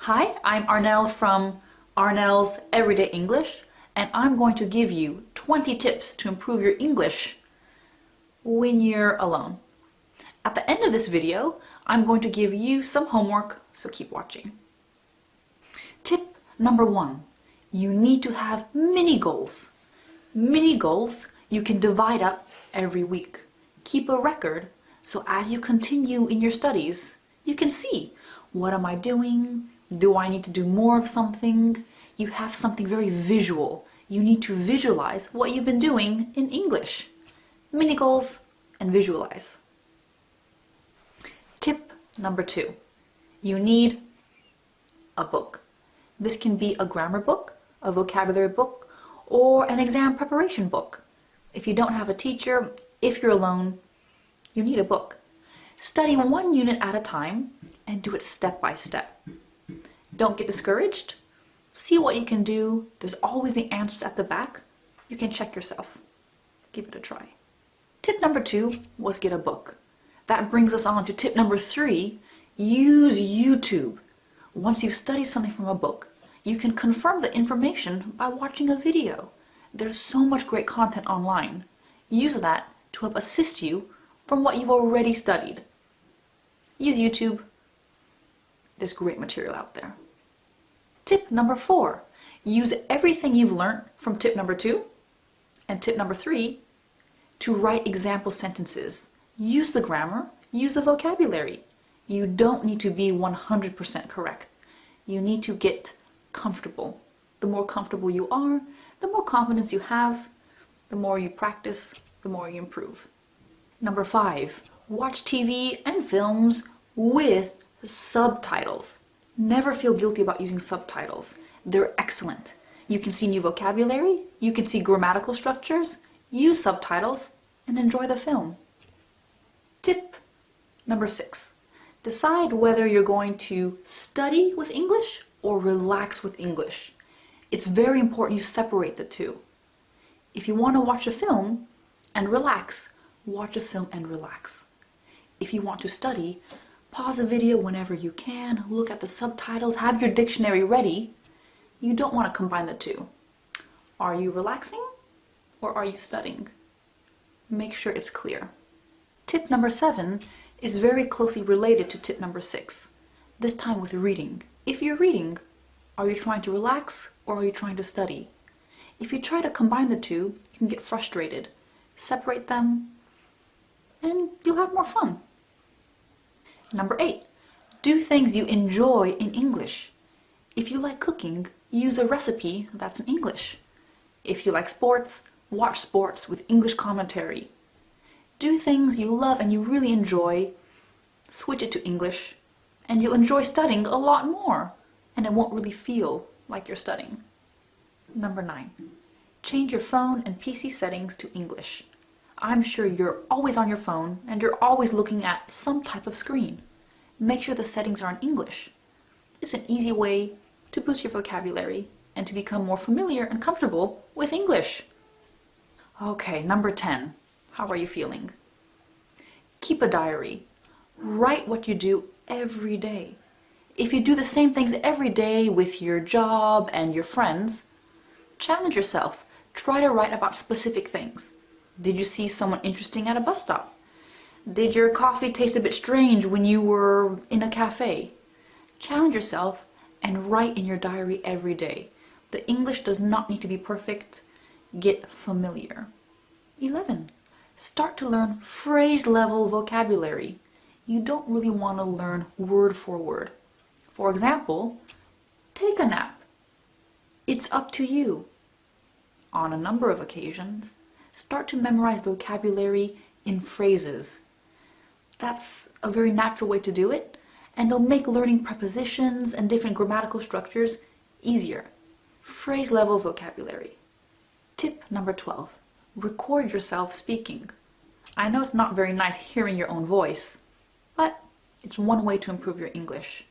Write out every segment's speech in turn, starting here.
Hi, I'm Arnel from Arnel's Everyday English, and I'm going to give you 20 tips to improve your English when you're alone. At the end of this video, I'm going to give you some homework, so keep watching. Tip number 1, you need to have mini goals. Mini goals you can divide up every week. Keep a record so as you continue in your studies, you can see, what am I doing? Do I need to do more of something? You have something very visual. You need to visualize what you've been doing in English. Mini goals and visualize. Tip number 2, you need a book. This can be a grammar book, a vocabulary book, or an exam preparation book. If you don't have a teacher, if you're alone, you need a book. Study one unit at a time and do it step by step. Don't get discouraged. See what you can do. There's always the answers at the back. You can check yourself. Give it a try. Tip number 2 was get a book. That brings us on to tip number 3, use YouTube. Once you've studied something from a book, you can confirm the information by watching a video. There's so much great content online. Use that to help assist you from what you've already studied. Use YouTube. There's great material out there. Tip number 4, use everything you've learned from tip number 2 and tip number 3 to write example sentences. Use the grammar, use the vocabulary. You don't need to be 100% correct. You need to get comfortable. The more comfortable you are, the more confidence you have, the more you practice, the more you improve. Number 5, watch TV and films with subtitles. Never feel guilty about using subtitles. They're excellent. You can see new vocabulary, you can see grammatical structures, use subtitles, and enjoy the film. Tip number 6, decide whether you're going to study with English or relax with English. It's very important you separate the two. If you want to watch a film and relax, watch a film and relax. If you want to study, pause a video whenever you can, look at the subtitles, have your dictionary ready. You don't want to combine the two. Are you relaxing or are you studying? Make sure it's clear. Tip number 7 is very closely related to tip number 6, this time with reading. If you're reading, are you trying to relax or are you trying to study? If you try to combine the two, you can get frustrated. Separate them and you'll have more fun. Number 8, do things you enjoy in English. If you like cooking, use a recipe that's in English. If you like sports, watch sports with English commentary. Do things you love and you really enjoy, switch it to English, and you'll enjoy studying a lot more, and it won't really feel like you're studying. Number 9, change your phone and PC settings to English. I'm sure you're always on your phone and you're always looking at some type of screen. Make sure the settings are in English. It's an easy way to boost your vocabulary and to become more familiar and comfortable with English. Okay, number 10. How are you feeling? Keep a diary. Write what you do every day. If you do the same things every day with your job and your friends, challenge yourself. Try to write about specific things. Did you see someone interesting at a bus stop? Did your coffee taste a bit strange when you were in a cafe? Challenge yourself and write in your diary every day. The English does not need to be perfect. Get familiar. 11. Start to learn phrase-level vocabulary. You don't really want to learn word for word. For example, take a nap. It's up to you. On a number of occasions, start to memorize vocabulary in phrases. That's a very natural way to do it, and it'll make learning prepositions and different grammatical structures easier. Phrase-level vocabulary. Tip number 12, record yourself speaking. I know it's not very nice hearing your own voice, but it's one way to improve your English.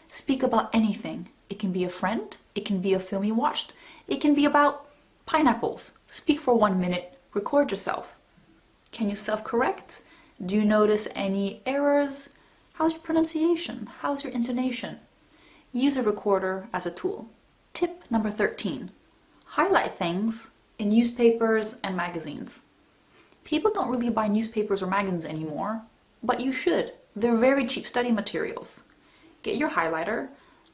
Speak about anything. It can be a friend, it can be a film you watched, it can be about pineapples. Speak for 1 minute, record yourself. Can you self-correct? Do you notice any errors? How's your pronunciation? How's your intonation? Use a recorder as a tool. Tip number 13. Highlight things in newspapers and magazines. People don't really buy newspapers or magazines anymore, but you should. They're very cheap study materials. Get your highlighter,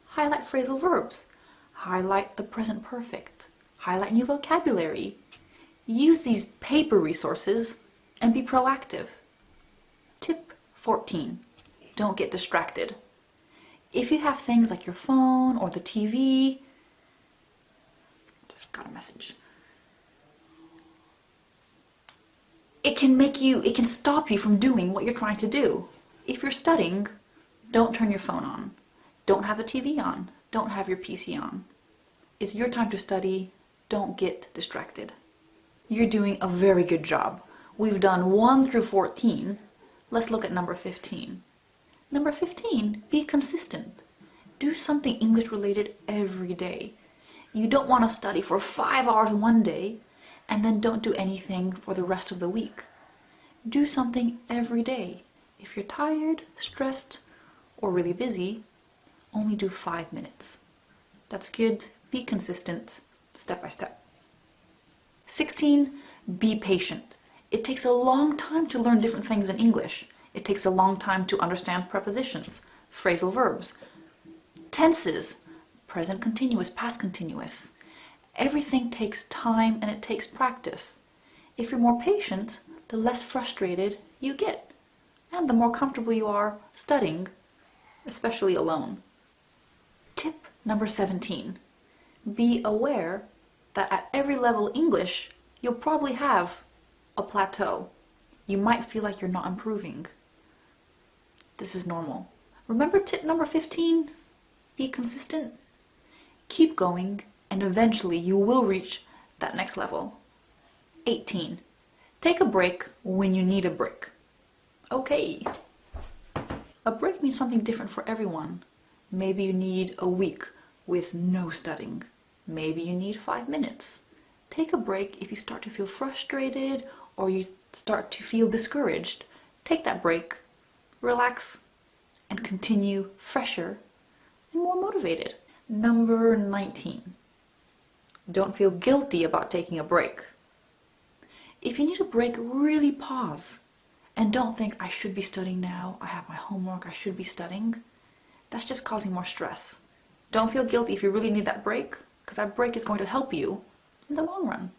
highlight phrasal verbs, highlight the present perfect, highlight new vocabulary. Use these paper resources and be proactive. Tip 14. Don't get distracted. If you have things like your phone or the TV, just got a message. It can stop you from doing what you're trying to do. If you're studying, don't turn your phone on. Don't have the TV on. Don't have your PC on. It's your time to study. Don't get distracted. You're doing a very good job. We've done 1 through 14. Let's look at number 15. Number 15, be consistent. Do something English related every day. You don't want to study for 5 hours one day and then don't do anything for the rest of the week. Do something every day. If you're tired, stressed, or really busy, only do 5 minutes. That's good. Be consistent, step by step. 16, be patient. It takes a long time to learn different things in English. It takes a long time to understand prepositions, phrasal verbs, tenses, present continuous, past continuous. Everything takes time and it takes practice. If you're more patient, the less frustrated you get, and the more comfortable you are studying, especially alone. Tip number 17. Be aware that at every level English, you'll probably have a plateau. You might feel like you're not improving. This is normal. Remember tip number 15? Be consistent. Keep going, and eventually you will reach that next level. 18. Take a break when you need a break. Okay. A break means something different for everyone. Maybe you need a week with no studying. Maybe you need 5 minutes. Take a break if you start to feel frustrated or you start to feel discouraged. Take that break, relax, and continue fresher and more motivated. Number 19. Don't feel guilty about taking a break. If you need a break, really pause. And don't think, I should be studying now, I have my homework, I should be studying. That's just causing more stress. Don't feel guilty if you really need that break, because that break is going to help you in the long run.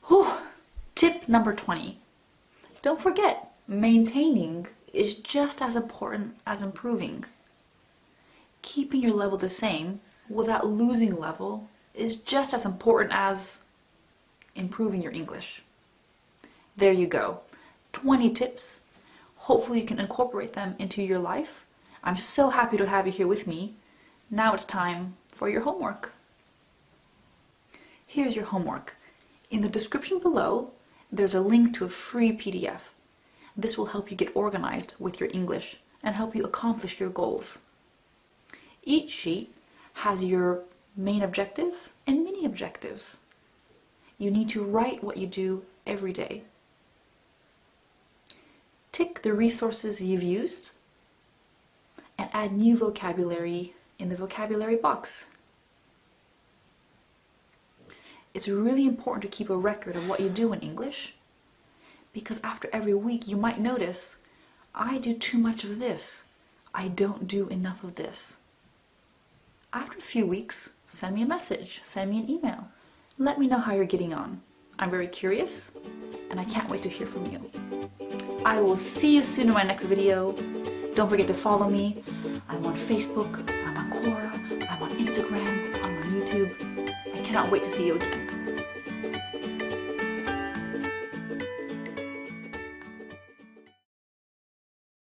Whew. Tip number 20. Don't forget, maintaining is just as important as improving. Keeping your level the same without losing level is just as important as improving your English. There you go. 20 tips. Hopefully you can incorporate them into your life. I'm so happy to have you here with me. Now it's time for your homework. Here's your homework. In the description below, there's a link to a free PDF. This will help you get organized with your English and help you accomplish your goals. Each sheet has your main objective and mini objectives. You need to write what you do every day. Tick the resources you've used and add new vocabulary in the vocabulary box. It's really important to keep a record of what you do in English, because after every week you might notice, I do too much of this. I don't do enough of this. After a few weeks, send me a message, send me an email. Let me know how you're getting on. I'm very curious, and I can't wait to hear from you. I will see you soon in my next video. Don't forget to follow me. I'm on Facebook, I'm on Quora, I'm on Instagram, I'm on YouTube. I cannot wait to see you again.